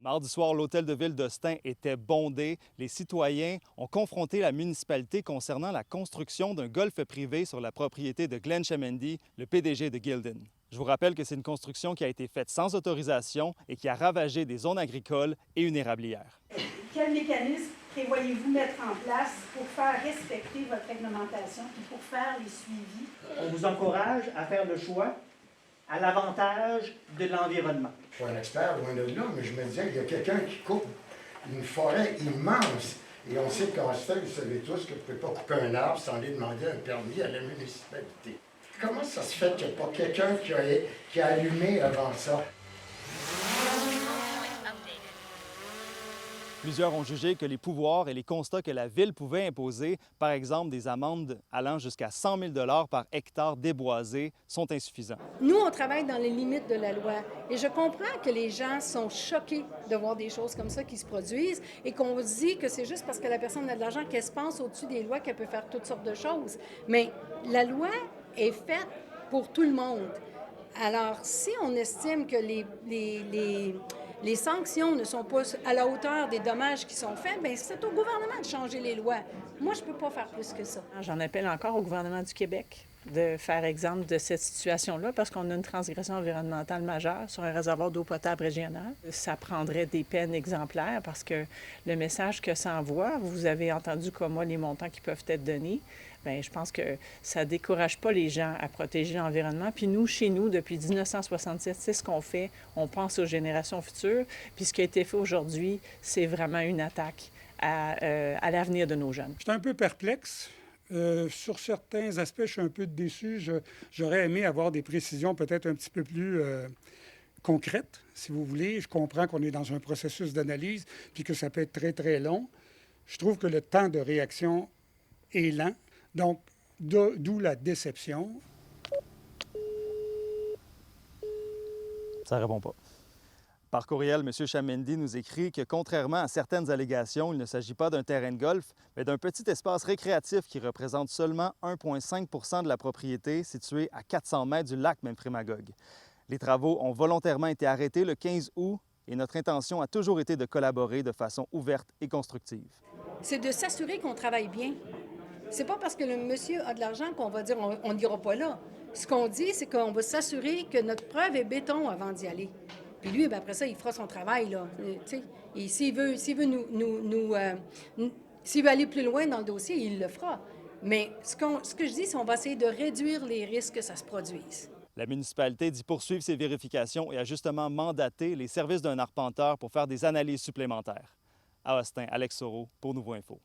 Mardi soir, l'hôtel de ville d'Austin était bondé. Les citoyens ont confronté la municipalité concernant la construction d'un golf privé sur la propriété de Glenn Chemendy, le PDG de Gildan. Je vous rappelle que c'est une construction qui a été faite sans autorisation et qui a ravagé des zones agricoles et une érablière. Quel mécanisme prévoyez-vous mettre en place pour faire respecter votre réglementation et pour faire les suivis? On vous encourage à faire le choix à l'avantage de l'environnement. Je suis un expert loin de là, mais je me disais qu'il y a quelqu'un qui coupe une forêt immense. Et on sait qu'en Austin, vous savez tous que vous ne pouvez pas couper un arbre sans aller demander un permis à la municipalité. Comment ça se fait qu'il n'y a pas quelqu'un qui a allumé avant ça? Plusieurs ont jugé que les pouvoirs et les constats que la Ville pouvait imposer, par exemple des amendes allant jusqu'à 100 000 par hectare déboisé, sont insuffisants. Nous, on travaille dans les limites de la loi. Et je comprends que les gens sont choqués de voir des choses comme ça qui se produisent et qu'on dit que c'est juste parce que la personne a de l'argent qu'elle se pense au-dessus des lois qu'elle peut faire toutes sortes de choses. Mais la loi est faite pour tout le monde. Alors, si on estime que les sanctions ne sont pas à la hauteur des dommages qui sont faits, bien, c'est au gouvernement de changer les lois. Moi, je ne peux pas faire plus que ça. J'en appelle encore au gouvernement du Québec de faire exemple de cette situation-là parce qu'on a une transgression environnementale majeure sur un réservoir d'eau potable régional. Ça prendrait des peines exemplaires parce que le message que ça envoie, vous avez entendu comme moi les montants qui peuvent être donnés, bien, je pense que ça ne décourage pas les gens à protéger l'environnement. Puis nous, chez nous, depuis 1967, c'est ce qu'on fait. On pense aux générations futures. Puis ce qui a été fait aujourd'hui, c'est vraiment une attaque à l'avenir de nos jeunes. Je suis un peu perplexe. Sur certains aspects, je suis un peu déçu. J'aurais aimé avoir des précisions peut-être un petit peu plus concrètes, si vous voulez. Je comprends qu'on est dans un processus d'analyse puis que ça peut être très, très long. Je trouve que le temps de réaction est lent. Donc, d'où la déception. Ça répond pas. Par courriel, M. Chemendy nous écrit que, contrairement à certaines allégations, il ne s'agit pas d'un terrain de golf, mais d'un petit espace récréatif qui représente seulement 1,5 % de la propriété située à 400 mètres du lac Memphremagog. Les travaux ont volontairement été arrêtés le 15 août et notre intention a toujours été de collaborer de façon ouverte et constructive. C'est de s'assurer qu'on travaille bien. C'est pas parce que le monsieur a de l'argent qu'on va dire on n'ira pas là. Ce qu'on dit, c'est qu'on va s'assurer que notre preuve est béton avant d'y aller. Puis lui, bien, après ça, il fera son travail, là. Et s'il veut aller plus loin dans le dossier, il le fera. Mais ce que je dis, c'est qu'on va essayer de réduire les risques que ça se produise. La municipalité dit poursuivre ses vérifications et a justement mandaté les services d'un arpenteur pour faire des analyses supplémentaires. À Austin, Alex Soro pour Nouveau Info.